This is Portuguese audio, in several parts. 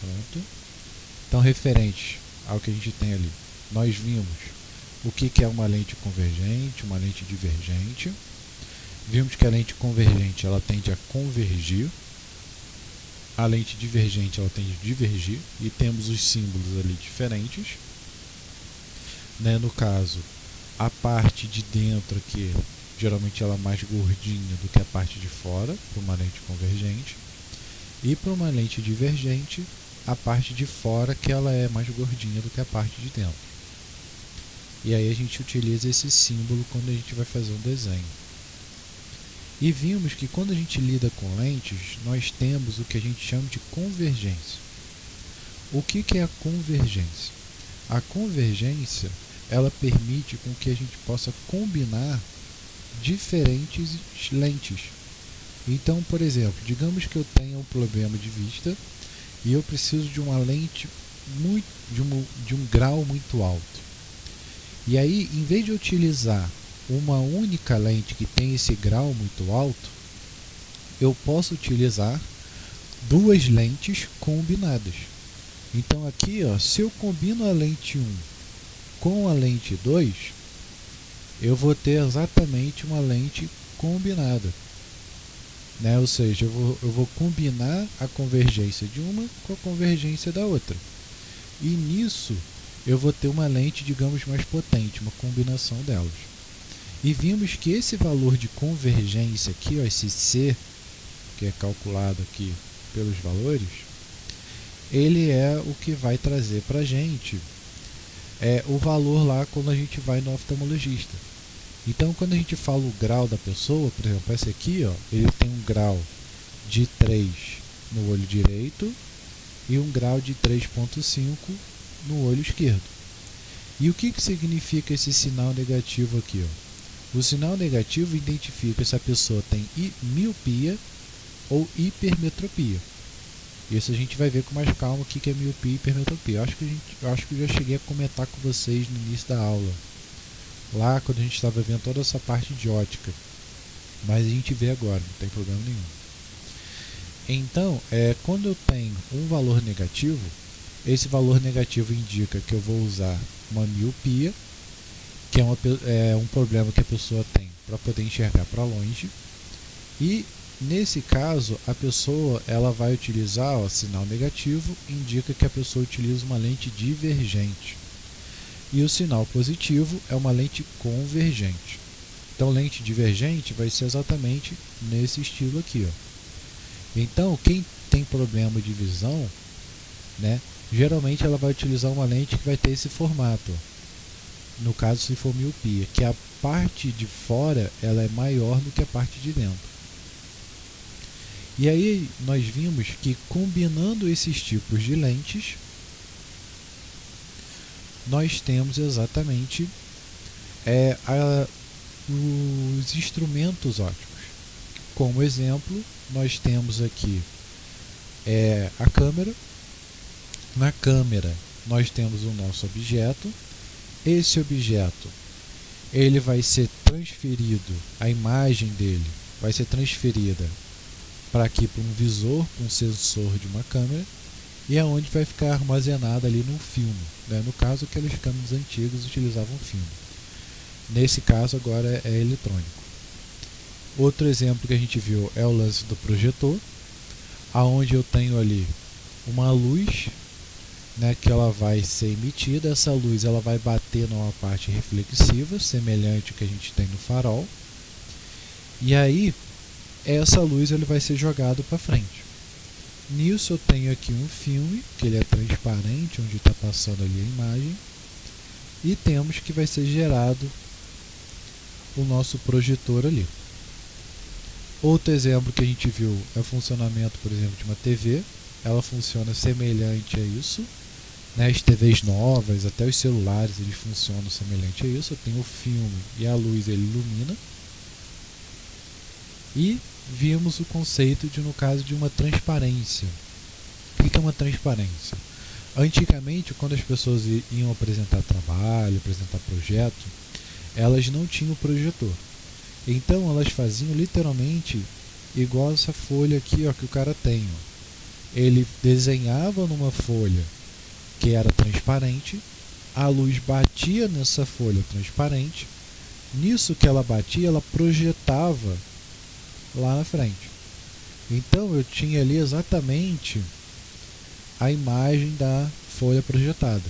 Pronto. Então, referente ao que a gente tem ali, nós vimos o que é uma lente convergente, uma lente divergente. Vimos que a lente convergente ela tende a convergir, a lente divergente ela tende a divergir, e temos os símbolos ali diferentes. Né? No caso, a parte de dentro aqui, geralmente ela é mais gordinha do que a parte de fora, para uma lente convergente. E para uma lente divergente, a parte de fora que ela é mais gordinha do que a parte de dentro. E aí a gente utiliza esse símbolo quando a gente vai fazer um desenho. E vimos que quando a gente lida com lentes, nós temos o que a gente chama de convergência. O que é a convergência? A convergência, ela permite com que a gente possa combinar diferentes lentes. Então, por exemplo, digamos que eu tenha um problema de vista e eu preciso de uma lente de um grau muito alto. E aí, em vez de utilizar uma única lente que tem esse grau muito alto, eu posso utilizar duas lentes combinadas. Então aqui, ó, se eu combino a lente 1 com a lente 2, eu vou ter exatamente uma lente combinada. Né? Ou seja, eu vou combinar a convergência de uma com a convergência da outra. E nisso eu vou ter uma lente, digamos, mais potente, uma combinação delas. E vimos que esse valor de convergência aqui, ó, esse C, que é calculado aqui pelos valores, ele é o que vai trazer para a gente o valor lá quando a gente vai no oftalmologista. Então, quando a gente fala o grau da pessoa, por exemplo, esse aqui, ó, ele tem um grau de 3 no olho direito e um grau de 3,5 no olho esquerdo. E o que significa esse sinal negativo aqui? Ó? O sinal negativo identifica se a pessoa tem miopia ou hipermetropia. Isso a gente vai ver com mais calma o que é miopia e hipermetropia. Eu acho que eu já cheguei a comentar com vocês no início da aula, lá quando a gente estava vendo toda essa parte de ótica. Mas a gente vê agora, não tem problema nenhum. Então, quando eu tenho um valor negativo, esse valor negativo indica que eu vou usar uma miopia, que é um problema que a pessoa tem para poder enxergar para longe. E nesse caso, a pessoa ela vai utilizar, ó, sinal negativo, indica que a pessoa utiliza uma lente divergente. E o sinal positivo é uma lente convergente. Então, lente divergente vai ser exatamente nesse estilo aqui. Ó. Então, quem tem problema de visão, né, geralmente ela vai utilizar uma lente que vai ter esse formato. Ó. No caso, se for miopia, que a parte de fora ela é maior do que a parte de dentro. E aí nós vimos que combinando esses tipos de lentes, nós temos exatamente os instrumentos ópticos. Como exemplo, nós temos aqui a câmera. Na câmera nós temos o nosso objeto. Esse objeto ele vai ser transferido, a imagem dele vai ser transferida para aqui, para um visor, para um sensor de uma câmera, e é onde vai ficar armazenado ali num filme. Né? No caso, aquelas câmeras antigas utilizavam filme. Nesse caso, agora é eletrônico. Outro exemplo que a gente viu é o lance do projetor, aonde eu tenho ali uma luz, né, que ela vai ser emitida. Essa luz ela vai bater numa parte reflexiva, semelhante ao que a gente tem no farol. E aí, essa luz ele vai ser jogado para frente. Nisso eu tenho aqui um filme, que ele é transparente, onde está passando ali a imagem. E temos que vai ser gerado o nosso projetor ali. Outro exemplo que a gente viu é o funcionamento, por exemplo, de uma TV. Ela funciona semelhante a isso. Né? As TVs novas, até os celulares, eles funcionam semelhante a isso. Eu tenho o filme e a luz ele ilumina. E vimos o conceito de, no caso, de uma transparência. O que é uma transparência? Antigamente, quando as pessoas iam apresentar trabalho, apresentar projeto, elas não tinham projetor. Então elas faziam literalmente igual essa folha aqui, ó, que o cara tem. Ó. ele desenhava numa folha que era transparente, a luz batia nessa folha transparente, nisso que ela batia, ela projetava lá na frente. Então eu tinha ali exatamente a imagem da folha projetada.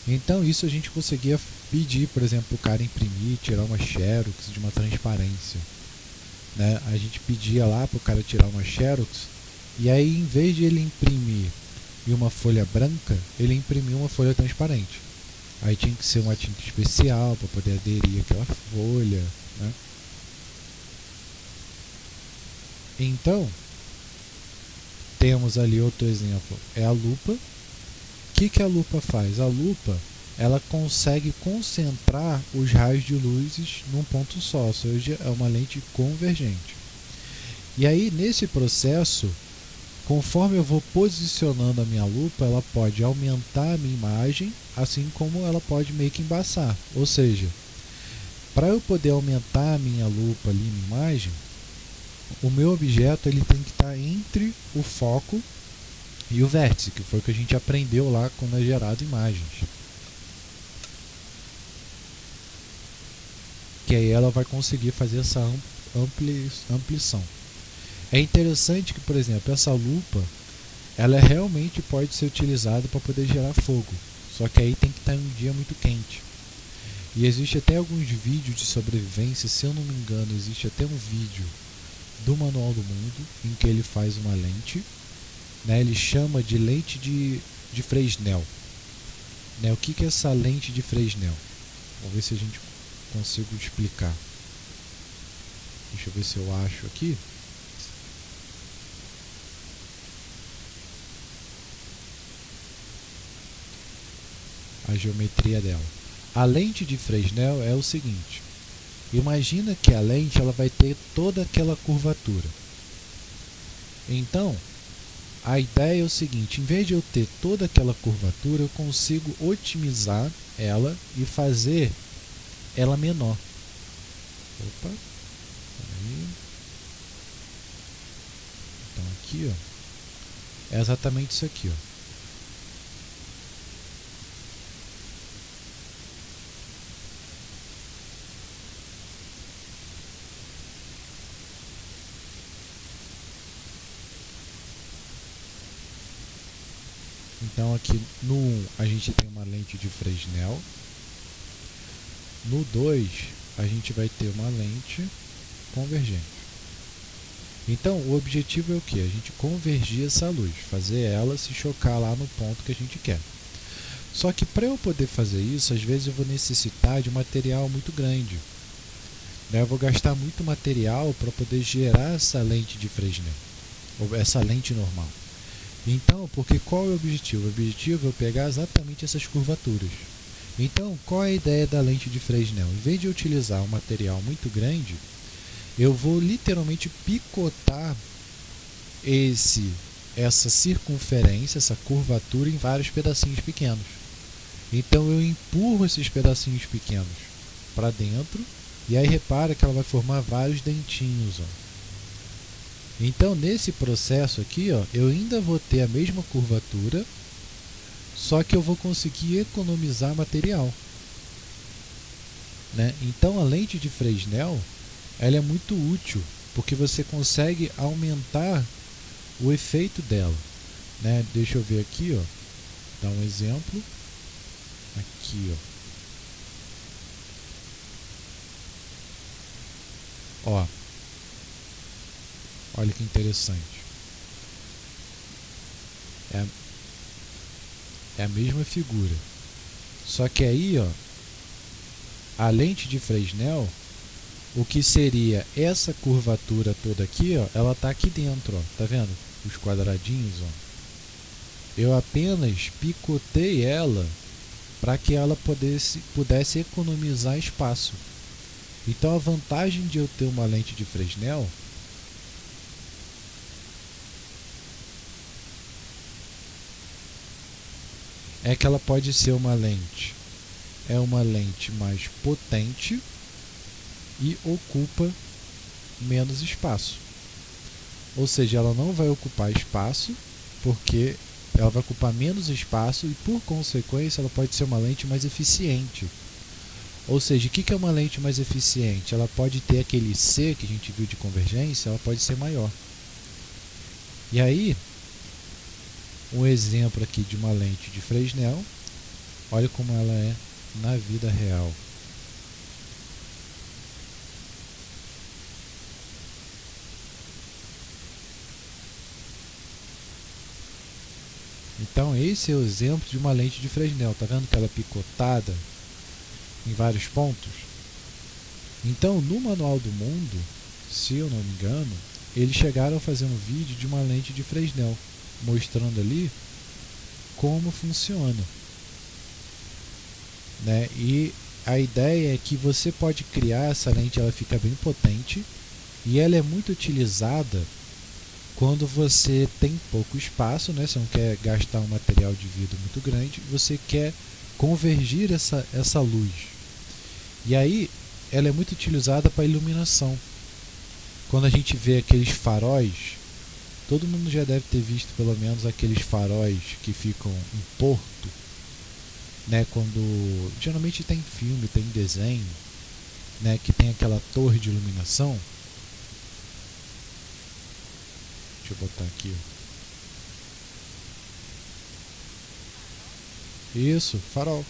Então isso a gente conseguia pedir, por exemplo, para o cara imprimir, tirar uma xerox de uma transparência, né? A gente pedia lá para o cara tirar uma xerox, e aí em vez de ele imprimir em uma folha branca, ele imprimiu uma folha transparente. Aí tinha que ser uma tinta especial para poder aderir àquela folha, né? Então, temos ali outro exemplo, é a lupa. O que a lupa faz? A lupa, ela consegue concentrar os raios de luzes num ponto só, ou seja, é uma lente convergente. E aí, nesse processo, conforme eu vou posicionando a minha lupa, ela pode aumentar a minha imagem, assim como ela pode meio que embaçar. Ou seja, para eu poder aumentar a minha lupa ali, minha imagem, o meu objeto ele tem que estar entre o foco e o vértice, que foi o que a gente aprendeu lá quando é gerado imagens. Que aí ela vai conseguir fazer essa ampliação. É interessante que, por exemplo, essa lupa, ela realmente pode ser utilizada para poder gerar fogo. Só que aí tem que estar em um dia muito quente. E existe até alguns vídeos de sobrevivência, se eu não me engano, existe até um vídeo do Manual do Mundo em que ele faz uma lente, né? Ele chama de lente de Fresnel, né? O que é essa lente de Fresnel? Vamos ver se a gente consigo explicar. Deixa eu ver se eu acho aqui. A geometria dela. A lente de Fresnel é o seguinte: imagina que a lente ela vai ter toda aquela curvatura. Então, a ideia é o seguinte: em vez de eu ter toda aquela curvatura, eu consigo otimizar ela e fazer ela menor. Opa, peraí. Então aqui, ó, é exatamente isso aqui, ó. Então aqui no 1 a gente tem uma lente de Fresnel. No 2 a gente vai ter uma lente convergente. Então o objetivo é o que? A gente convergir essa luz, fazer ela se chocar lá no ponto que a gente quer. Só que para eu poder fazer isso, às vezes eu vou necessitar de um material muito grande, né? Eu vou gastar muito material para poder gerar essa lente de Fresnel, ou essa lente normal. Então, porque qual é o objetivo? O objetivo é eu pegar exatamente essas curvaturas. Então, qual é a ideia da lente de Fresnel? Em vez de eu utilizar um material muito grande, eu vou literalmente picotar essa circunferência, essa curvatura em vários pedacinhos pequenos. Então eu empurro esses pedacinhos pequenos para dentro e aí repara que ela vai formar vários dentinhos, ó. Então nesse processo aqui, ó, eu ainda vou ter a mesma curvatura, só que eu vou conseguir economizar material, né? Então a lente de Fresnel ela é muito útil porque você consegue aumentar o efeito dela, né? Deixa eu ver aqui, ó, dar um exemplo aqui, ó. Olha que interessante. É a mesma figura. Só que aí, ó, a lente de Fresnel, o que seria essa curvatura toda aqui, ó, ela está aqui dentro, ó. Tá vendo? Os quadradinhos, ó. Eu apenas picotei ela para que ela pudesse economizar espaço. Então a vantagem de eu ter uma lente de Fresnel é que ela pode ser uma lente mais potente e ocupa menos espaço. Ou seja, ela não vai ocupar espaço porque ela vai ocupar menos espaço e, por consequência, ela pode ser uma lente mais eficiente. Ou seja, o que é uma lente mais eficiente? Ela pode ter aquele C que a gente viu de convergência, ela pode ser maior. E aí, um exemplo aqui de uma lente de Fresnel, olha como ela é na vida real. Então esse é o exemplo de uma lente de Fresnel. Tá vendo que ela é picotada em vários pontos? Então no Manual do Mundo, se eu não me engano, eles chegaram a fazer um vídeo de uma lente de Fresnel, mostrando ali como funciona, né? E a ideia é que você pode criar essa lente, ela fica bem potente e ela é muito utilizada quando você tem pouco espaço, né? Você não quer gastar um material de vidro muito grande, você quer convergir essa luz. E aí ela é muito utilizada para iluminação. Quando a gente vê aqueles faróis, todo mundo já deve ter visto pelo menos aqueles faróis que ficam em porto, né? Quando geralmente tem filme, tem desenho, né? Que tem aquela torre de iluminação. Deixa eu botar aqui. Isso, farol.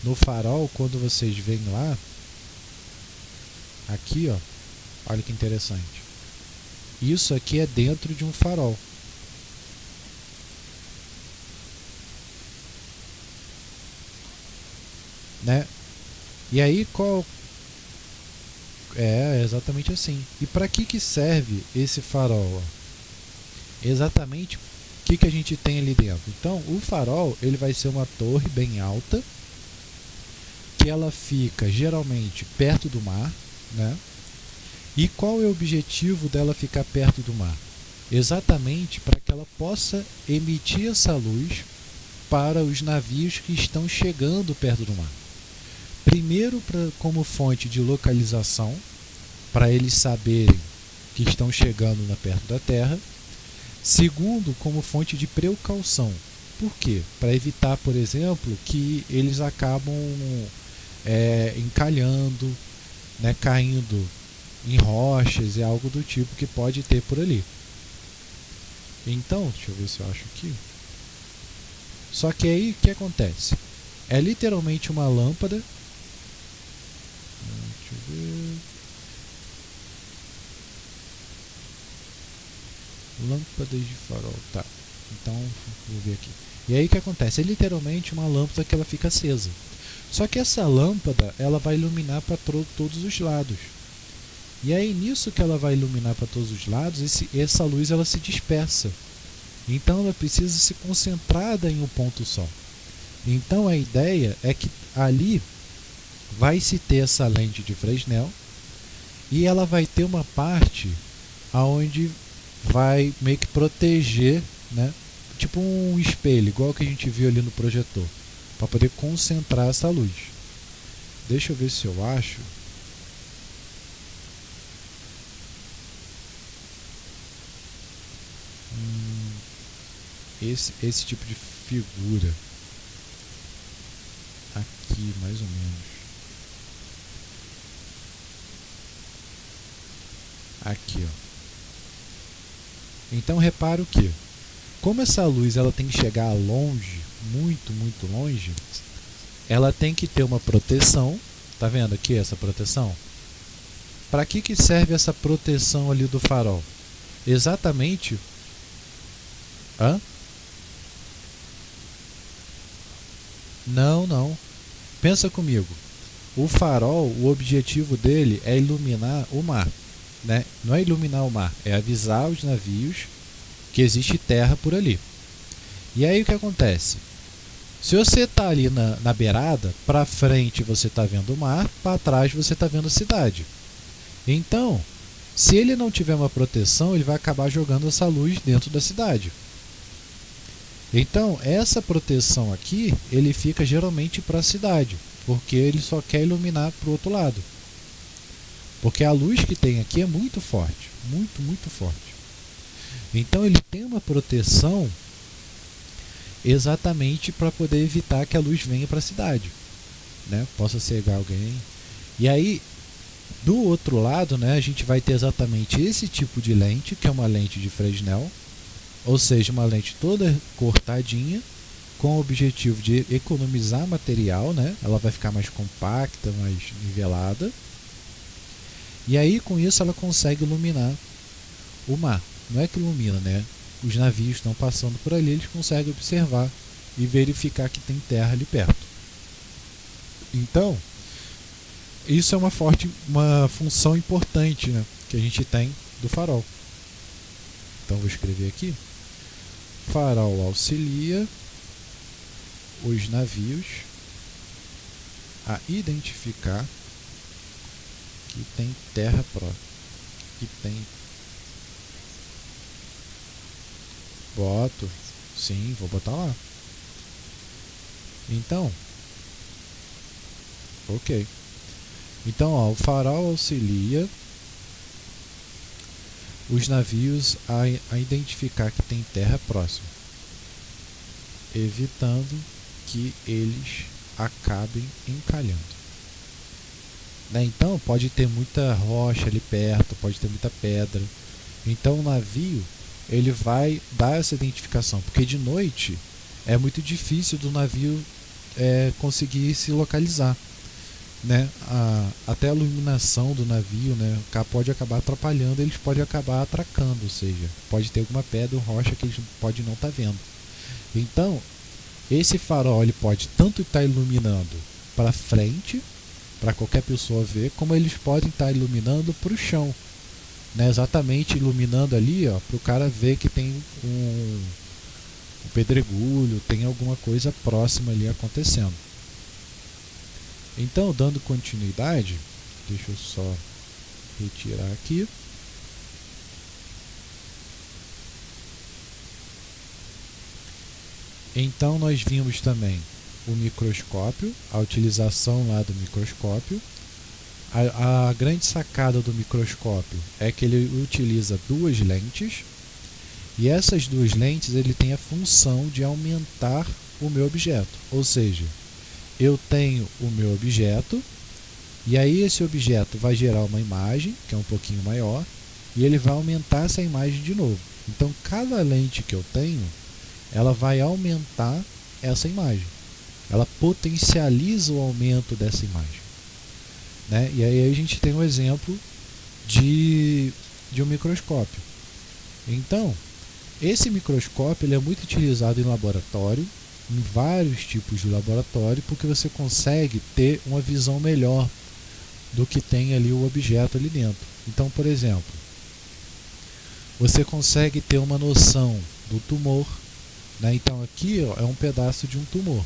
No farol, quando vocês veem lá, aqui, ó, olha que interessante. Isso aqui é dentro de um farol. Né? E aí qual é exatamente assim. E para que serve esse farol? Exatamente o que a gente tem ali dentro. Então, o farol ele vai ser uma torre bem alta, que ela fica geralmente perto do mar, né? E qual é o objetivo dela ficar perto do mar? Exatamente para que ela possa emitir essa luz para os navios que estão chegando perto do mar. Primeiro, como fonte de localização, para eles saberem que estão chegando perto da Terra. Segundo, como fonte de precaução. Por quê? Para evitar, por exemplo, que eles acabam encalhando, né, caindo em rochas e algo do tipo que pode ter por ali. Então, deixa eu ver se eu acho aqui. Só que aí o que acontece? É literalmente uma lâmpada. Deixa eu ver. Lâmpadas de farol, tá. Então, vou ver aqui. E aí o que acontece? É literalmente uma lâmpada que ela fica acesa. Só que essa lâmpada, ela vai iluminar para todos os lados. E aí nisso que ela vai iluminar para todos os lados, essa luz ela se dispersa. Então ela precisa ser concentrada em um ponto só. Então a ideia é que ali vai se ter essa lente de Fresnel e ela vai ter uma parte aonde vai meio que proteger, né? Tipo um espelho, igual que a gente viu ali no projetor, para poder concentrar essa luz. Deixa eu ver se eu acho. Esse tipo de figura aqui, mais ou menos. Aqui, ó. Então repara o que? Como essa luz ela tem que chegar longe, muito, muito longe, ela tem que ter uma proteção. Tá vendo aqui essa proteção? Para que serve essa proteção ali do farol? Exatamente. Hã? Não. Pensa comigo. O farol, o objetivo dele é iluminar o mar, né? Não é iluminar o mar, é avisar os navios que existe terra por ali. E aí o que acontece? Se você está ali na beirada, para frente você está vendo o mar, para trás você está vendo a cidade. Então, se ele não tiver uma proteção, ele vai acabar jogando essa luz dentro da cidade. Então, essa proteção aqui, ele fica geralmente para a cidade, porque ele só quer iluminar para o outro lado. Porque a luz que tem aqui é muito forte, muito, muito forte. Então ele tem uma proteção exatamente para poder evitar que a luz venha para a cidade, né? Possa cegar alguém. E aí, do outro lado, né, a gente vai ter exatamente esse tipo de lente, que é uma lente de Fresnel, ou seja, uma lente toda cortadinha, com o objetivo de economizar material, né? Ela vai ficar mais compacta, mais nivelada. E aí, com isso, ela consegue iluminar o mar. Não é que ilumina, né? Os navios estão passando por ali, eles conseguem observar e verificar que tem terra ali perto. Então, isso é uma função importante, né, que a gente tem do farol. Então, vou escrever aqui. Farol auxilia os navios a identificar que tem terra próxima, que tem. Boto, sim, vou botar lá. Então, ok. Então, ó, o farol auxilia os navios a identificar que tem terra próxima, evitando que eles acabem encalhando. Né? Então, pode ter muita rocha ali perto, pode ter muita pedra. Então, o navio ele vai dar essa identificação, porque de noite é muito difícil do navio conseguir se localizar, né? Até a iluminação do navio, né, pode acabar atrapalhando, eles podem acabar atracando, ou seja, pode ter alguma pedra ou rocha que eles podem não estar vendo. Então, esse farol ele pode tanto estar iluminando para frente, para qualquer pessoa ver, como eles podem estar iluminando para o chão, né, exatamente iluminando ali, para o cara ver que tem um pedregulho, tem alguma coisa próxima ali acontecendo. Então, dando continuidade, deixa eu só retirar aqui. Então, nós vimos também o microscópio, a utilização lá do microscópio. A grande sacada do microscópio é que ele utiliza duas lentes, e essas duas lentes ele tem a função de aumentar o meu objeto, ou seja, eu tenho o meu objeto, e aí esse objeto vai gerar uma imagem, que é um pouquinho maior, e ele vai aumentar essa imagem de novo. Então, cada lente que eu tenho, ela vai aumentar essa imagem. Ela potencializa o aumento dessa imagem. Né? E aí a gente tem um exemplo de um microscópio. Então, esse microscópio ele é muito utilizado em laboratório, em vários tipos de laboratório, porque você consegue ter uma visão melhor do que tem ali o objeto ali dentro. Então, por exemplo, você consegue ter uma noção do tumor, né? Então aqui é um pedaço de um tumor.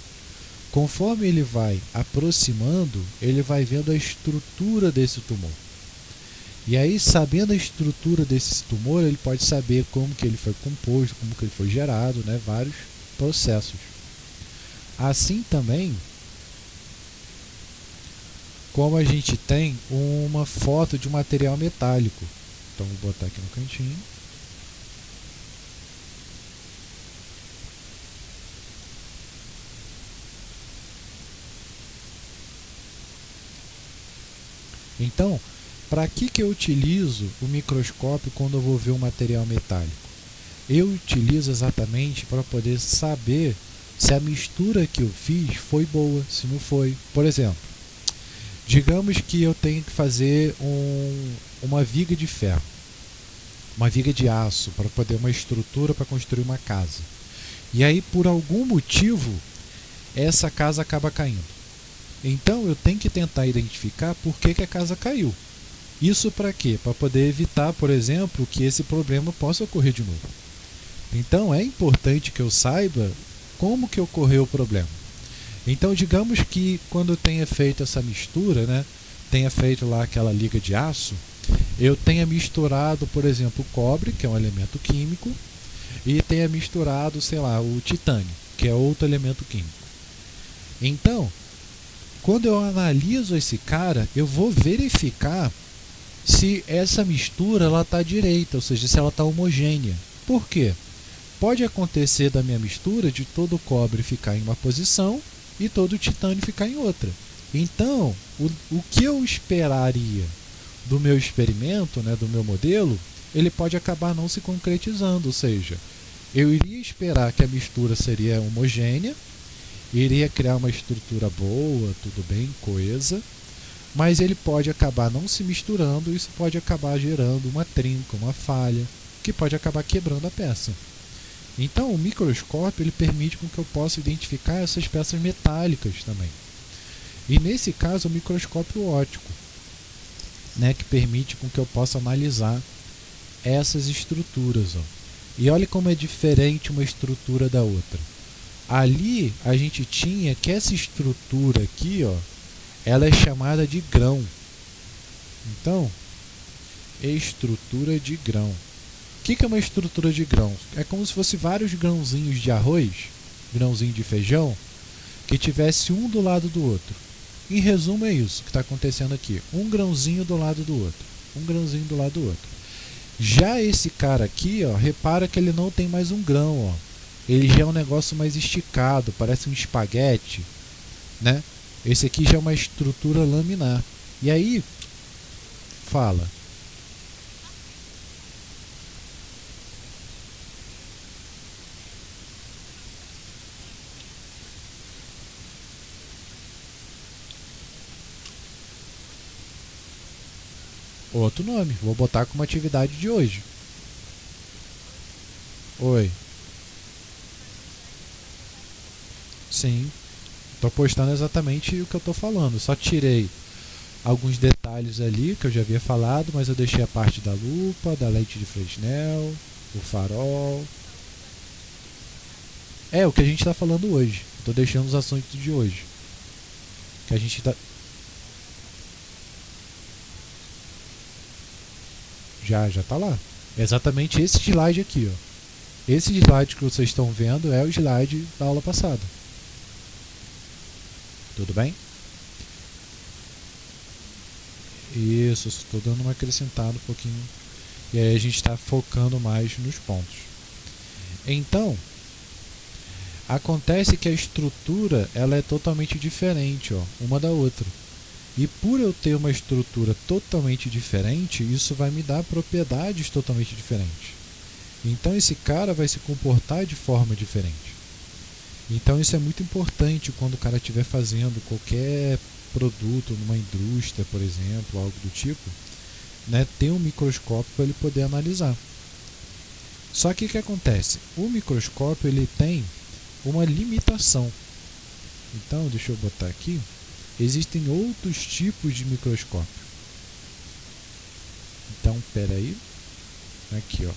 Conforme ele vai aproximando, ele vai vendo a estrutura desse tumor. E aí, sabendo a estrutura desse tumor, ele pode saber como que ele foi composto, como que ele foi gerado, né? Vários processos. Assim também, como a gente tem uma foto de um material metálico. Então, vou botar aqui no cantinho. Então, para que eu utilizo o microscópio quando eu vou ver um material metálico? Eu utilizo exatamente para poder saber se a mistura que eu fiz foi boa, se não foi. Por exemplo, digamos que eu tenho que fazer uma viga de ferro, uma viga de aço, para poder uma estrutura para construir uma casa. E aí, por algum motivo, essa casa acaba caindo. Então, eu tenho que tentar identificar por que a casa caiu. Isso para quê? Para poder evitar, por exemplo, que esse problema possa ocorrer de novo. Então, é importante que eu saiba como que ocorreu o problema. Então, digamos que quando eu tenha feito essa mistura, né, tenha feito lá aquela liga de aço, eu tenha misturado, por exemplo, o cobre, que é um elemento químico, e tenha misturado, sei lá, o titânio, que é outro elemento químico. Então, quando eu analiso esse cara, eu vou verificar se essa mistura está direita, ou seja, se ela está homogênea. Por quê? Pode acontecer da minha mistura de todo o cobre ficar em uma posição e todo o titânio ficar em outra. Então, o que eu esperaria do meu experimento, né, do meu modelo, ele pode acabar não se concretizando, ou seja, eu iria esperar que a mistura seria homogênea, iria criar uma estrutura boa, tudo bem, coesa, mas ele pode acabar não se misturando e isso pode acabar gerando uma trinca, uma falha, que pode acabar quebrando a peça. Então, o microscópio ele permite com que eu possa identificar essas peças metálicas também. E nesse caso, o microscópio óptico, né, que permite com que eu possa analisar essas estruturas. Ó. E olha como é diferente uma estrutura da outra. Ali a gente tinha que essa estrutura aqui, ó, ela é chamada de grão. Então, estrutura de grão. O que é uma estrutura de grão? É como se fosse vários grãozinhos de arroz, grãozinho de feijão, que tivesse um do lado do outro. Em resumo é isso que está acontecendo aqui. Um grãozinho do lado do outro. Um grãozinho do lado do outro. Já esse cara aqui, ó, repara que ele não tem mais um grão. Ó. Ele já é um negócio mais esticado, parece um espaguete. Né? Esse aqui já é uma estrutura laminar. E aí, fala. Outro nome, vou botar como atividade de hoje. Oi. Sim, estou postando exatamente o que eu estou falando. Só tirei alguns detalhes ali que eu já havia falado, mas eu deixei a parte da lupa, da lente de Fresnel, o farol. É o que a gente está falando hoje. Estou deixando os assuntos de hoje. Que a gente está. Já está lá. É exatamente esse slide aqui, ó. Esse slide que vocês estão vendo é o slide da aula passada. Tudo bem? Isso, estou dando uma acrescentada um pouquinho. E aí a gente está focando mais nos pontos. Então, acontece que a estrutura ela é totalmente diferente, ó, uma da outra. E por eu ter uma estrutura totalmente diferente, isso vai me dar propriedades totalmente diferentes. Então esse cara vai se comportar de forma diferente. Então isso é muito importante quando o cara estiver fazendo qualquer produto numa indústria, por exemplo, algo do tipo, né, ter um microscópio para ele poder analisar. Só que o que acontece? O microscópio ele tem uma limitação. Então, deixa eu botar aqui. Existem outros tipos de microscópio. Então, espera aí. Aqui, ó.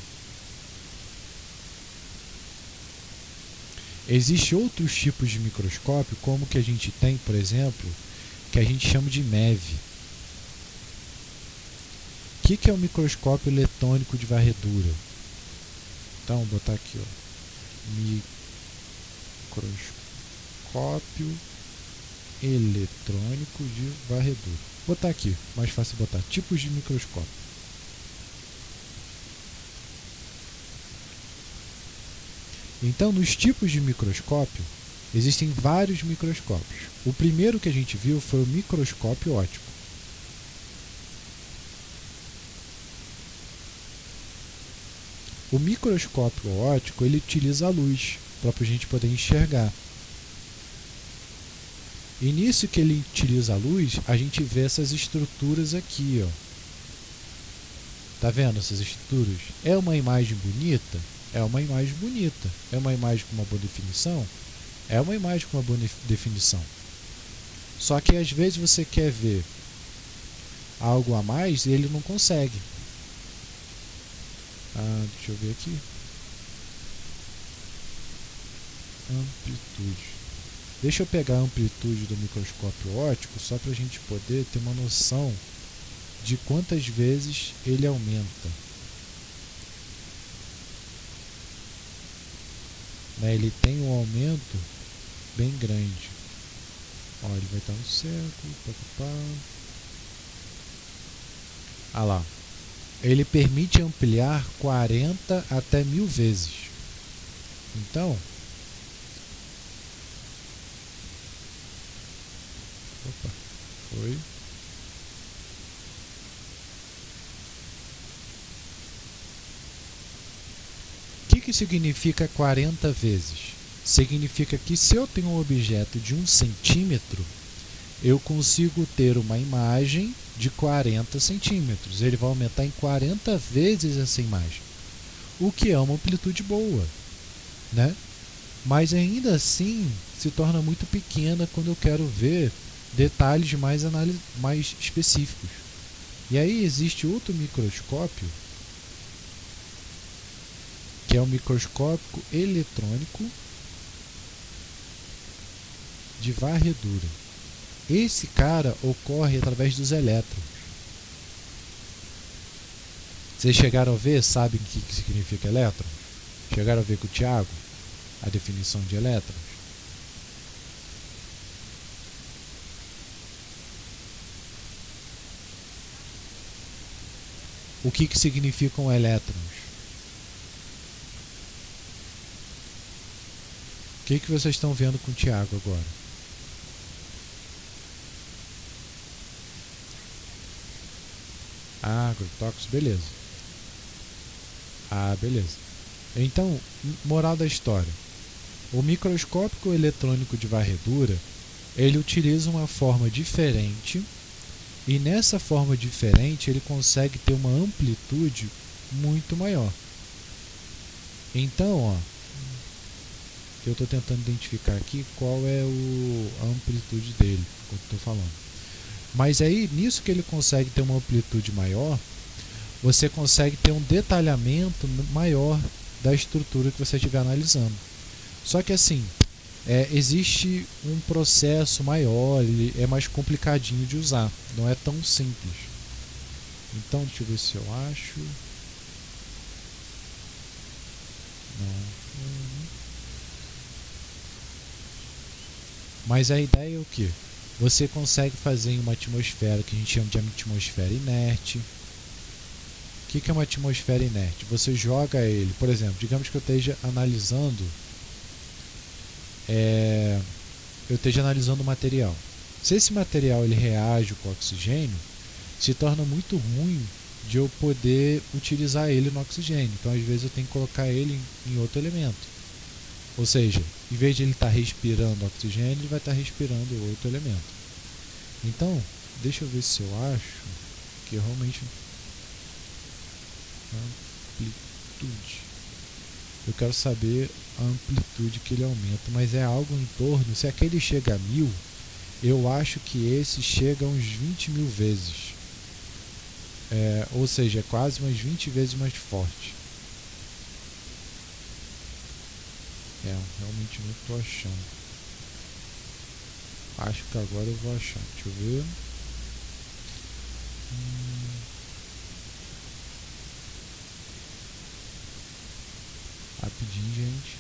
Existem outros tipos de microscópio, como que a gente tem, por exemplo, que a gente chama de MEV. O que é o microscópio eletrônico de varredura? Então, vou botar aqui, ó. Microscópio eletrônico de varredura. Vou botar aqui, mais fácil botar tipos de microscópio. Então, nos tipos de microscópio, existem vários microscópios. O primeiro que a gente viu foi o microscópio óptico. O microscópio óptico ele utiliza a luz para a gente poder enxergar. E nisso que ele utiliza a luz, a gente vê essas estruturas aqui, ó. Tá vendo essas estruturas? É uma imagem bonita? É uma imagem bonita. É uma imagem com uma boa definição? É uma imagem com uma boa definição. Só que às vezes você quer ver algo a mais e ele não consegue. Deixa eu ver aqui. Amplitude. Deixa eu pegar a amplitude do microscópio óptico só para a gente poder ter uma noção de quantas vezes ele aumenta. Né, ele tem um aumento bem grande. Ó, ele vai estar no cerco. Ah lá. ele permite ampliar 40 até 1000 vezes. Então, opa, foi. O que significa 40 vezes? Significa que se eu tenho um objeto de 1 centímetro, eu consigo ter uma imagem de 40 centímetros. Ele vai aumentar em 40 vezes essa imagem, o que é uma amplitude boa, né? Mas ainda assim se torna muito pequena quando eu quero ver detalhes mais específicos. E aí existe outro microscópio, que é o microscópio eletrônico de varredura. Esse cara ocorre através dos elétrons. Vocês chegaram a ver, sabem o que significa elétron? Chegaram a ver com o Tiago a definição de elétrons? O que significam elétrons? O que vocês estão vendo com o Tiago agora? Ah, agrotóxicos, beleza. Ah, beleza. Então, moral da história. O microscópio eletrônico de varredura, ele utiliza uma forma diferente, e nessa forma diferente ele consegue ter uma amplitude muito maior. Então, ó, eu estou tentando identificar aqui qual é a amplitude dele, que eu estou falando. Mas aí, nisso que ele consegue ter uma amplitude maior, você consegue ter um detalhamento maior da estrutura que você estiver analisando. Só que assim, existe um processo maior, ele é mais complicadinho de usar, não é tão simples. Então, deixa eu ver se eu acho. Não. Mas a ideia é o que? Você consegue fazer em uma atmosfera que a gente chama de atmosfera inerte. O que é uma atmosfera inerte? Você joga ele, por exemplo, digamos que eu esteja analisando o material. Se esse material ele reage com oxigênio, se torna muito ruim de eu poder utilizar ele no oxigênio. Então, às vezes, eu tenho que colocar ele em outro elemento. Ou seja, em vez de ele estar respirando oxigênio, ele vai estar respirando outro elemento. Então, deixa eu ver se eu acho que realmente amplitude. Eu quero saber a amplitude que ele aumenta, mas é algo em torno, se aquele chega a 1000, eu acho que esse chega a uns 20.000 vezes. Ou seja, é quase umas 20 vezes mais forte. Realmente não estou achando. Acho que agora eu vou achar. Deixa eu ver. Rapidinho, gente.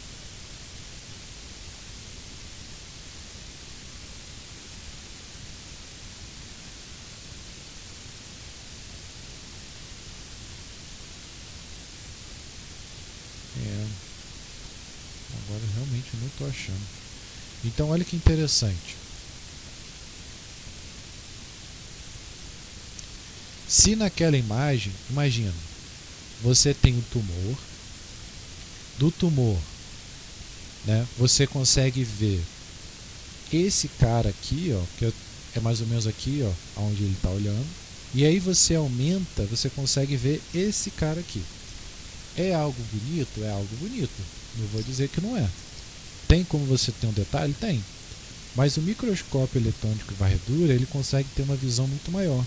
Agora realmente eu não estou achando. Então olha que interessante. Se naquela imagem, imagina, você tem um tumor, do tumor, né, você consegue ver esse cara aqui, ó, que é mais ou menos aqui, ó, onde ele está olhando, e aí você aumenta, você consegue ver esse cara aqui. É algo bonito? É algo bonito. Não vou dizer que não é. Tem como você ter um detalhe? Tem. Mas o microscópio eletrônico de varredura, ele consegue ter uma visão muito maior.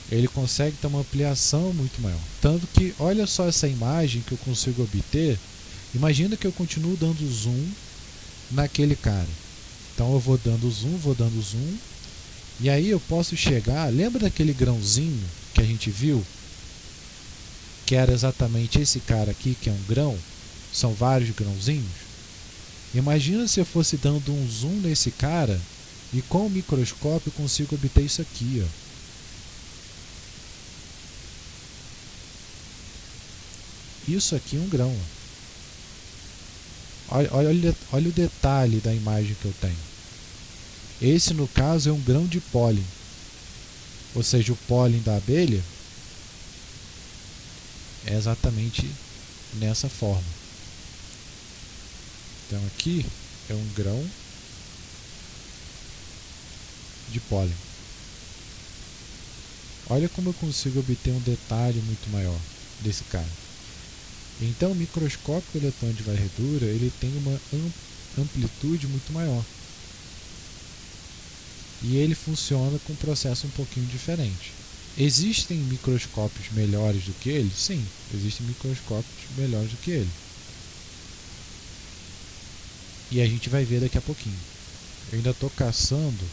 Ele consegue ter uma ampliação muito maior. Tanto que, olha só essa imagem que eu consigo obter. Imagina que eu continuo dando zoom naquele cara. Então eu vou dando zoom. E aí eu posso chegar... Lembra daquele grãozinho que a gente viu? Que era exatamente esse cara aqui, que é um grão. São vários grãozinhos. Imagina se eu fosse dando um zoom nesse cara E com o microscópio eu consigo obter isso aqui, ó. Isso aqui é um grão. Olha o detalhe da imagem que eu tenho. Esse, no caso, é um grão de pólen. Ou seja, o pólen da abelha é exatamente nessa forma. Então aqui é um grão de pólen. Olha como eu consigo obter um detalhe muito maior desse cara. Então o microscópio eletrônico de varredura ele tem uma amplitude muito maior. E ele funciona com um processo um pouquinho diferente. Existem microscópios melhores do que ele? Sim, existem microscópios melhores do que ele. E a gente vai ver daqui a pouquinho. Eu ainda estou caçando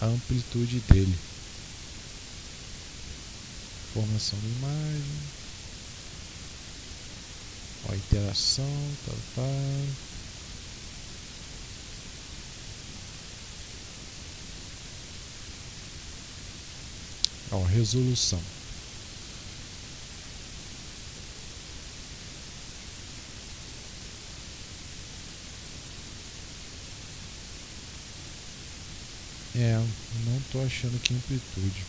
a amplitude dele. Formação da imagem. Ó, interação, Ó, resolução. Não estou achando aqui amplitude.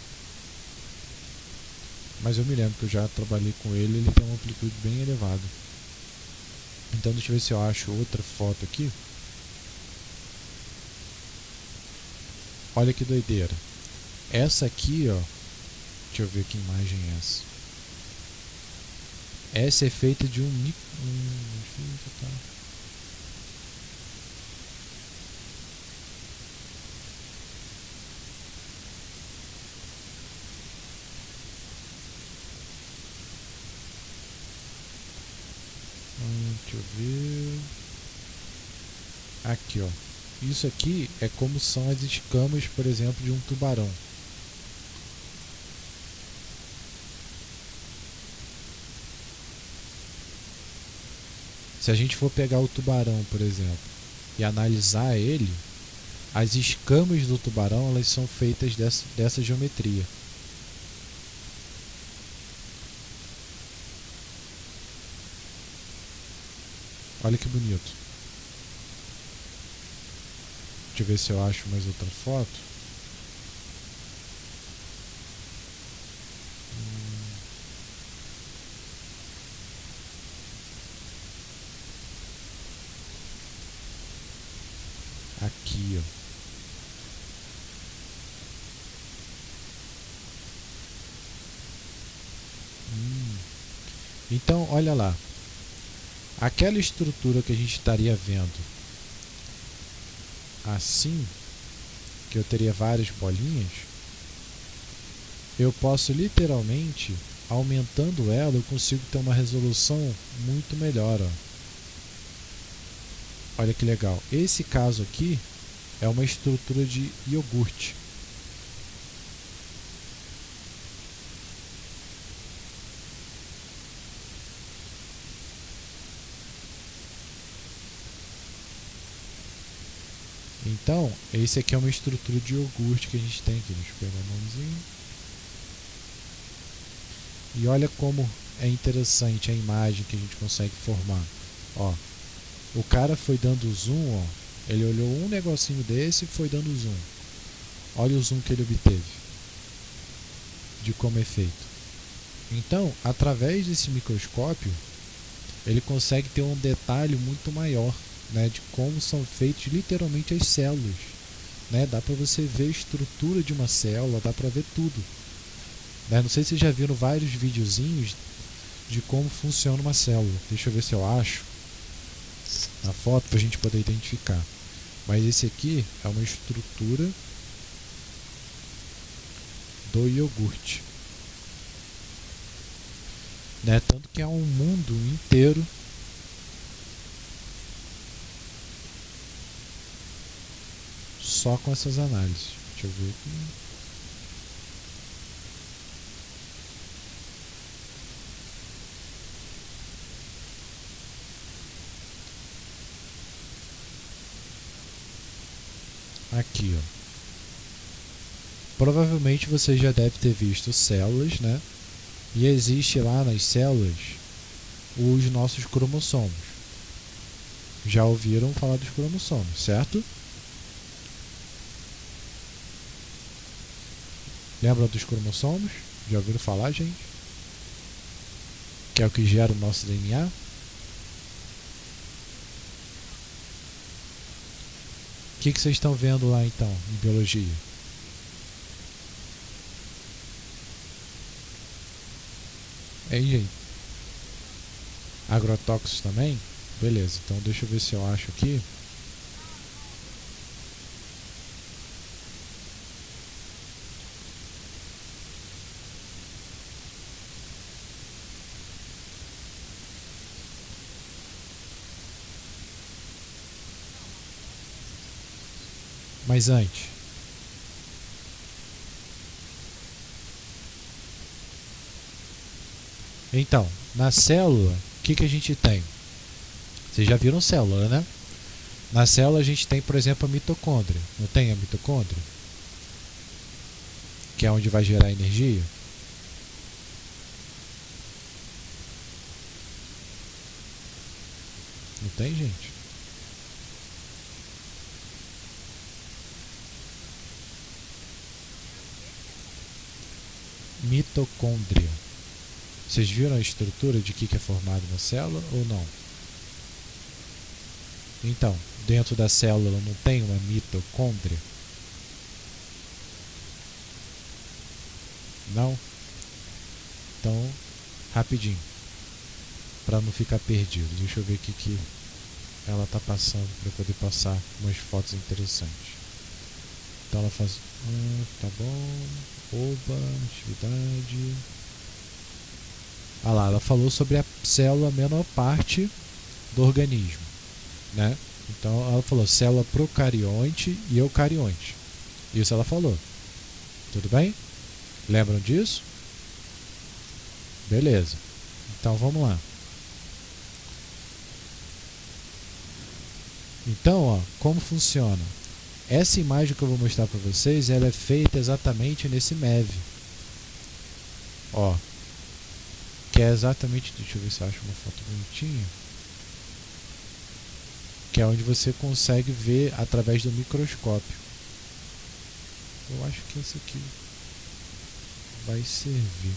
Mas eu me lembro que eu já trabalhei com ele, ele tem uma amplitude bem elevada. Então deixa eu ver se eu acho outra foto aqui. Olha que doideira. Essa aqui, ó. Deixa eu ver que imagem é essa. Essa é feita de deixa eu ver. Aqui, ó. Isso aqui é como são as escamas, por exemplo, de um tubarão. Se a gente for pegar o tubarão, por exemplo, e analisar ele, as escamas do tubarão elas são feitas dessa geometria. Olha que bonito. Deixa eu ver se eu acho mais outra foto. Aqui, ó. Então, olha lá. Aquela estrutura que a gente estaria vendo assim, que eu teria várias bolinhas, eu posso literalmente, aumentando ela, eu consigo ter uma resolução muito melhor. Ó. Olha que legal. Esse caso aqui é uma estrutura de iogurte. Então, esse aqui é uma estrutura de iogurte que a gente tem aqui. Deixa eu pegar a mãozinha. E olha como é interessante a imagem que a gente consegue formar. Ó, o cara foi dando zoom, ó. Ele olhou um negocinho desse e foi dando zoom. Olha o zoom que ele obteve. De como é feito. Então, através desse microscópio, ele consegue ter um detalhe muito maior, né, de como são feitas literalmente as células. Né? Dá para você ver a estrutura de uma célula, dá para ver tudo. Né? Não sei se vocês já viram vários videozinhos de como funciona uma célula. Deixa eu ver se eu acho a foto para a gente poder identificar. Mas esse aqui é uma estrutura do iogurte. Né? Tanto que é um mundo inteiro só com essas análises. Deixa eu ver aqui. Aqui, ó. provavelmente você já deve ter visto células, né? E existe lá nas células os nossos cromossomos. Já ouviram falar dos cromossomos, certo? Lembram dos cromossomos? Já ouviram falar, gente? Que é o que gera o nosso DNA? O que vocês estão vendo lá então, em biologia? Hein, gente? Agrotóxicos também? Beleza, então deixa eu ver se eu acho aqui. Mas antes, então, na célula, o que a gente tem? Vocês já viram célula, né? Na célula a gente tem, por exemplo, a mitocôndria. Não tem a mitocôndria? Que é onde vai gerar energia. Não tem, gente? Mitocôndria. Vocês viram a estrutura de que é formado na célula ou não? Então, dentro da célula não tem uma mitocôndria? Não? Então, rapidinho, para não ficar perdido, deixa eu ver o que ela está passando para poder passar umas fotos interessantes. Então ela faz, tá bom, oba, atividade. Ah lá, ela falou sobre a célula menor parte do organismo, né? Então ela falou célula procarionte e eucarionte. Isso ela falou. Tudo bem? Lembram disso? Beleza. Então vamos lá. Então, ó, como funciona? Essa imagem que eu vou mostrar para vocês, ela é feita exatamente nesse MEV. Ó, que é exatamente, deixa eu ver se eu acho uma foto bonitinha, que é onde você consegue ver através do microscópio. Eu acho que esse aqui vai servir.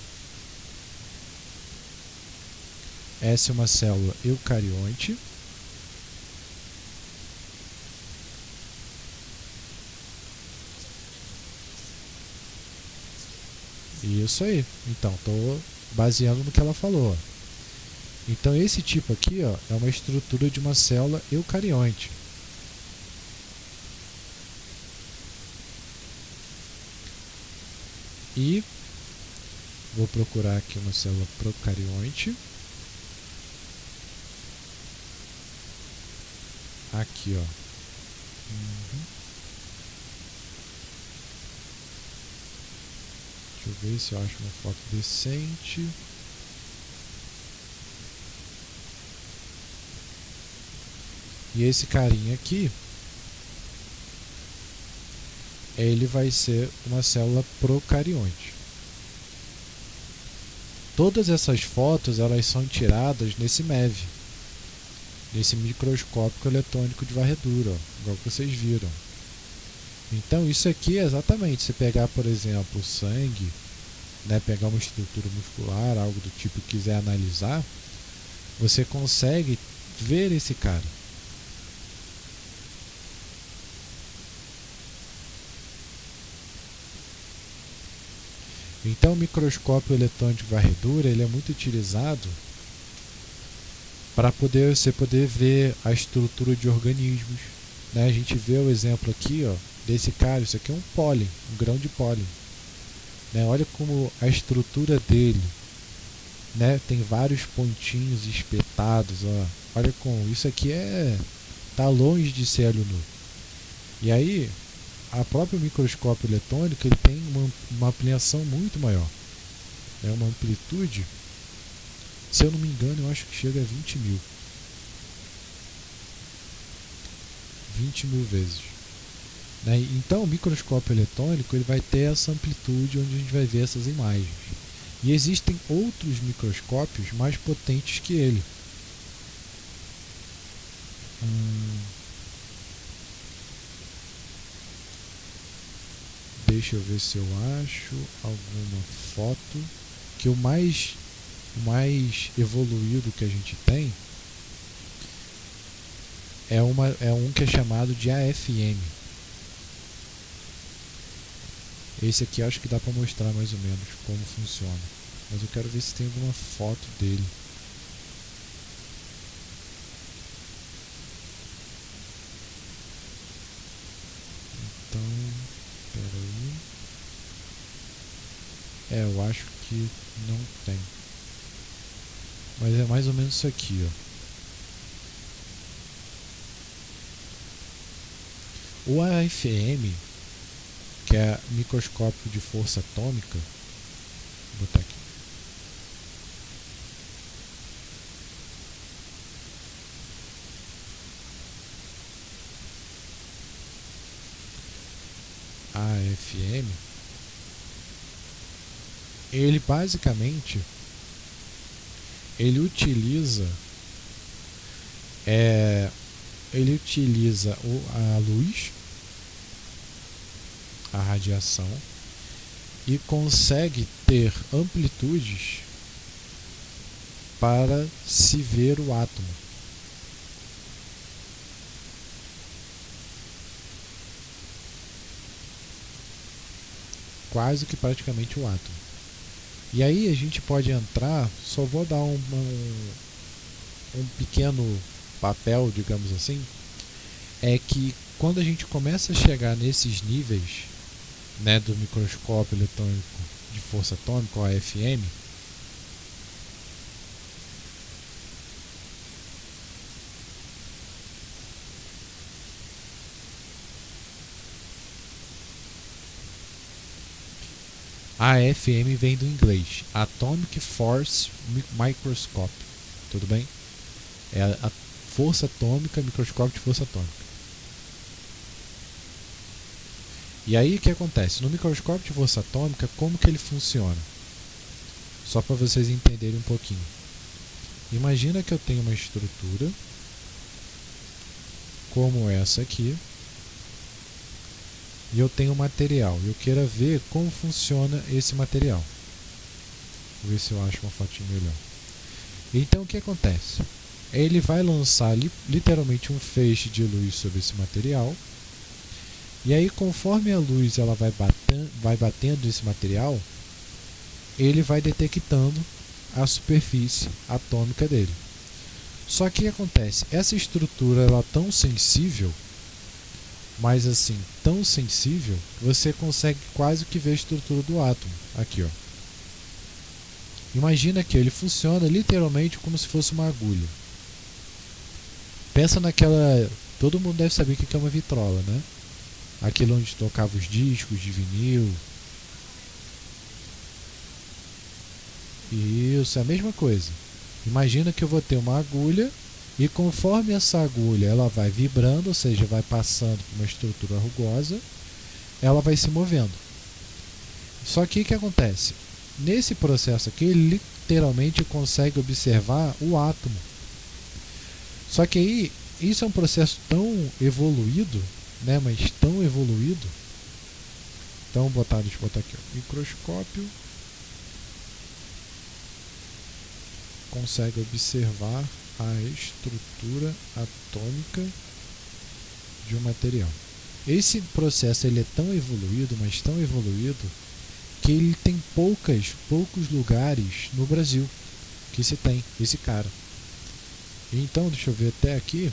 Essa é uma célula eucarionte. Isso aí. Então, estou baseando no que ela falou. Então, esse tipo aqui, ó, é uma estrutura de uma célula eucarionte. E vou procurar aqui uma célula procarionte. Aqui, ó. Deixa eu ver se eu acho uma foto decente. E esse carinha aqui, ele vai ser uma célula procarionte. Todas essas fotos, elas são tiradas nesse MEV, nesse microscópio eletrônico de varredura, ó, igual que vocês viram. Então isso aqui é exatamente, se pegar, por exemplo, o sangue, né, pegar uma estrutura muscular, algo do tipo que quiser analisar, você consegue ver esse cara. Então o microscópio eletrônico de varredura, ele é muito utilizado para você poder ver a estrutura de organismos, né? A gente vê o exemplo aqui, ó, desse cara. Isso aqui é um pólen, um grão de pólen, né? Olha como a estrutura dele, né? Tem vários pontinhos espetados, ó. Olha como isso aqui tá longe de ser hélio nu. E aí a próprio microscópio eletrônico, ele tem uma ampliação muito maior, é uma amplitude, se eu não me engano, eu acho que chega a 20 mil vezes. né? Então o microscópio eletrônico ele vai ter essa amplitude onde a gente vai ver essas imagens. E existem outros microscópios mais potentes que ele. Deixa eu ver se eu acho alguma foto. Que o mais evoluído que a gente tem é um que é chamado de AFM. Esse aqui acho que dá para mostrar mais ou menos como funciona. Mas eu quero ver se tem alguma foto dele. Então, peraí. Eu acho que não tem. Mas é mais ou menos isso aqui, ó. O AFM, que é microscópio de força atômica, vou botar aqui. AFM, ele basicamente ele utiliza a luz, a radiação, e consegue ter amplitudes para se ver o átomo. Quase que praticamente o átomo. E aí a gente pode entrar, só vou dar um pequeno papel, digamos assim, é que quando a gente começa a chegar nesses níveis, né, do microscópio eletrônico de força atômica, o AFM, AFM vem do inglês, Atomic Force Microscope, tudo bem? É a força atômica, microscópio de força atômica. E aí o que acontece? No microscópio de força atômica, como que ele funciona? Só para vocês entenderem um pouquinho. Imagina que eu tenho uma estrutura como essa aqui, e eu tenho um material. Eu quero ver como funciona esse material. Vou ver se eu acho uma fotinha melhor. Então o que acontece? Ele vai lançar literalmente um feixe de luz sobre esse material. E aí, conforme a luz ela vai batendo nesse material, ele vai detectando a superfície atômica dele. Só que o que acontece? Essa estrutura ela é tão sensível, mas assim, tão sensível, que você consegue quase que ver a estrutura do átomo. Aqui, ó. Imagina que ele funciona literalmente como se fosse uma agulha. Pensa naquela... Todo mundo deve saber o que é uma vitrola, né? Aquilo onde tocava os discos de vinil. Isso, é a mesma coisa. Imagina que eu vou ter uma agulha e conforme essa agulha ela vai vibrando, ou seja, vai passando por uma estrutura rugosa, ela vai se movendo. Só que o que acontece? Nesse processo aqui, ele literalmente consegue observar o átomo. Só que aí, isso é um processo tão evoluído, né, mas tão evoluído. Então, deixa eu botar aqui, ó, microscópio consegue observar a estrutura atômica de um material. Esse processo ele é tão evoluído, mas tão evoluído, que ele tem poucos lugares no Brasil que se tem esse cara. Então, deixa eu ver até aqui.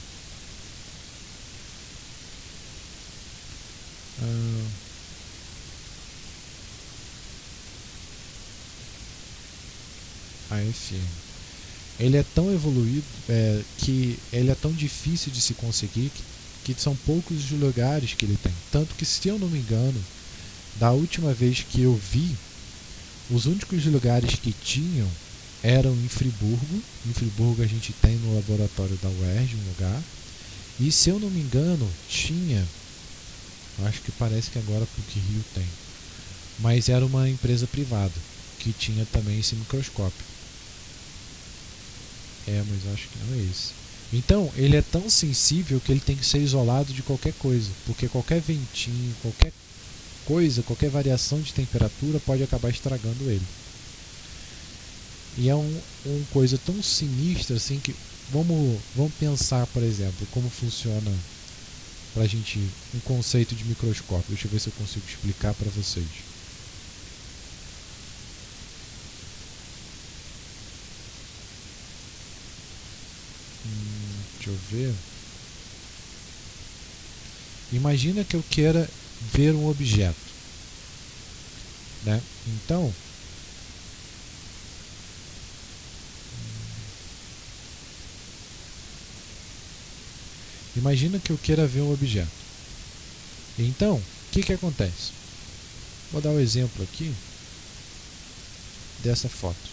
AFM. Ele é tão evoluído que ele é tão difícil de se conseguir que são poucos os lugares que ele tem. Tanto que, se eu não me engano, da última vez que eu vi, os únicos lugares que tinham eram em Friburgo. Em Friburgo a gente tem no laboratório da UERJ um lugar. E, se eu não me engano, tinha Acho que parece que agora PUC-Rio tem. Mas era uma empresa privada que tinha também esse microscópio. Mas acho que não é esse. Então, ele é tão sensível que ele tem que ser isolado de qualquer coisa, porque qualquer ventinho, qualquer coisa, qualquer variação de temperatura pode acabar estragando ele. E é uma coisa tão sinistra assim que vamos pensar, por exemplo, como funciona pra gente um conceito de microscópio. Deixa eu ver se eu consigo explicar para vocês. Deixa eu ver. Imagina que eu queira ver um objeto, né? Então, imagina que eu queira ver um objeto. Então, o que acontece? Vou dar um exemplo aqui dessa foto.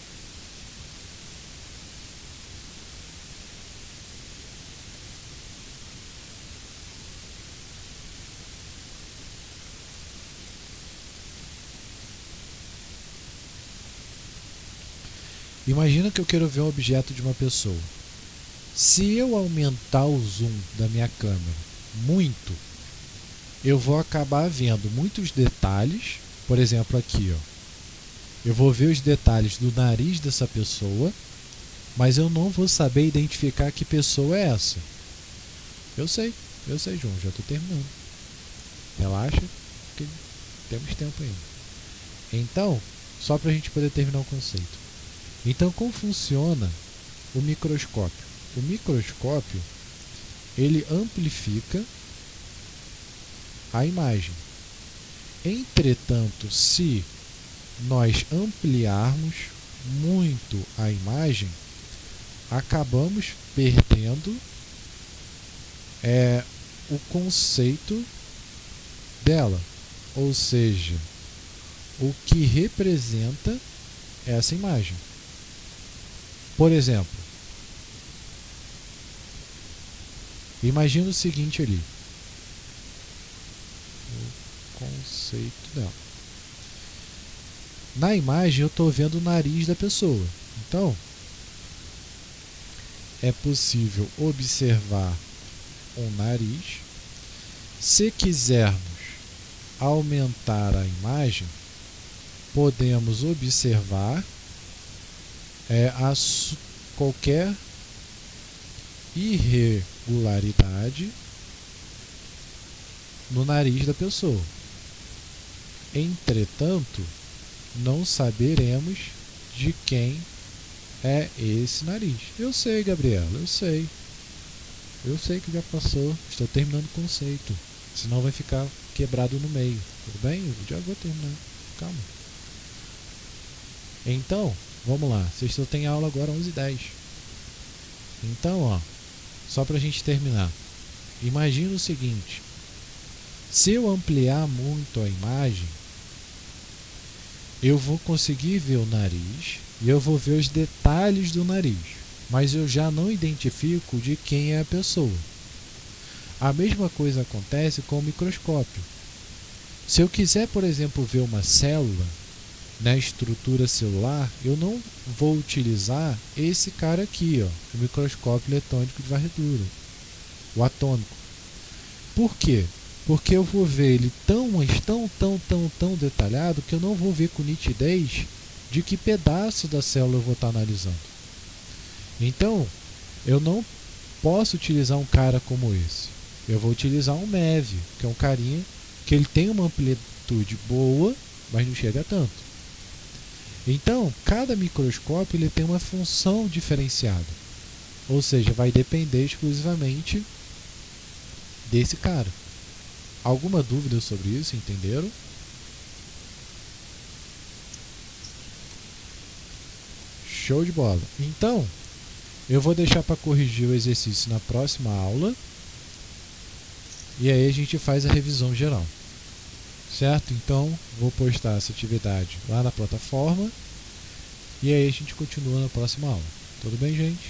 Imagina que eu quero ver um objeto de uma pessoa. Se eu aumentar o zoom da minha câmera muito, eu vou acabar vendo muitos detalhes. Por exemplo, aqui, ó. Eu vou ver os detalhes do nariz dessa pessoa, mas eu não vou saber identificar que pessoa é essa. Eu sei, João, já estou terminando. Relaxa, que temos tempo ainda. Então, só para a gente poder terminar o conceito. Então, como funciona o microscópio? O microscópio, ele amplifica a imagem. Entretanto, se nós ampliarmos muito a imagem, acabamos perdendo o conceito dela, ou seja, o que representa essa imagem. Por exemplo, imagina o seguinte ali, o conceito dela. Na imagem eu estou vendo o nariz da pessoa. Então, é possível observar o nariz. Se quisermos aumentar a imagem, podemos observar qualquer irregularidade no nariz da pessoa. Entretanto, não saberemos de quem é esse nariz. Eu sei, Gabriela, eu sei. Eu sei que já passou. Estou terminando o conceito. Senão vai ficar quebrado no meio. Tudo bem? Eu já vou terminar. Calma. Então, vamos lá. Vocês só têm aula agora 11h10. Então, ó, só para a gente terminar. Imagina o seguinte. Se eu ampliar muito a imagem, eu vou conseguir ver o nariz e eu vou ver os detalhes do nariz, mas eu já não identifico de quem é a pessoa. A mesma coisa acontece com o microscópio. Se eu quiser, por exemplo, ver uma célula na estrutura celular, eu não vou utilizar esse cara aqui, ó, o microscópio eletrônico de varredura, o atômico. Por quê? Porque eu vou ver ele tão detalhado que eu não vou ver com nitidez de que pedaço da célula eu vou estar analisando. Então, eu não posso utilizar um cara como esse. Eu vou utilizar um MEV, que é um carinha que ele tem uma amplitude boa, mas não chega a tanto. Então, cada microscópio ele tem uma função diferenciada. Ou seja, vai depender exclusivamente desse cara. Alguma dúvida sobre isso? Entenderam? Show de bola. Então, eu vou deixar para corrigir o exercício na próxima aula. E aí a gente faz a revisão geral. Certo? Então, vou postar essa atividade lá na plataforma. E aí a gente continua na próxima aula. Tudo bem, gente?